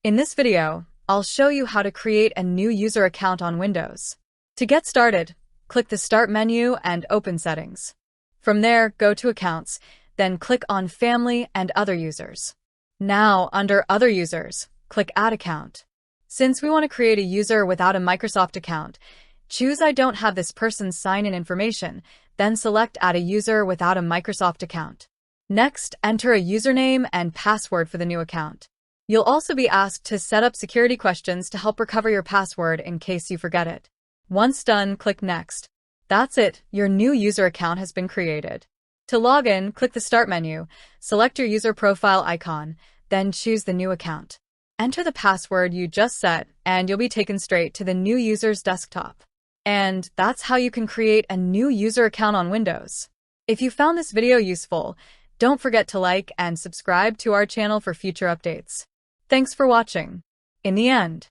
In this video, I'll show you how to create a new user account on Windows. To get started, click the Start menu and open Settings. From there, go to Accounts, then click on Family and Other Users. Now, under Other Users, click Add Account. Since we want to create a user without a Microsoft account, choose I don't have this person's sign-in information, then select Add a user without a Microsoft account. Next, enter a username and password for the new account. You'll also be asked to set up security questions to help recover your password in case you forget it. Once done, click Next. That's it, your new user account has been created. To log in, click the Start menu, select your user profile icon, then choose the new account. Enter the password you just set, and you'll be taken straight to the new user's desktop. And that's how you can create a new user account on Windows. If you found this video useful, don't forget to like and subscribe to our channel for future updates. Thanks for watching. In the end,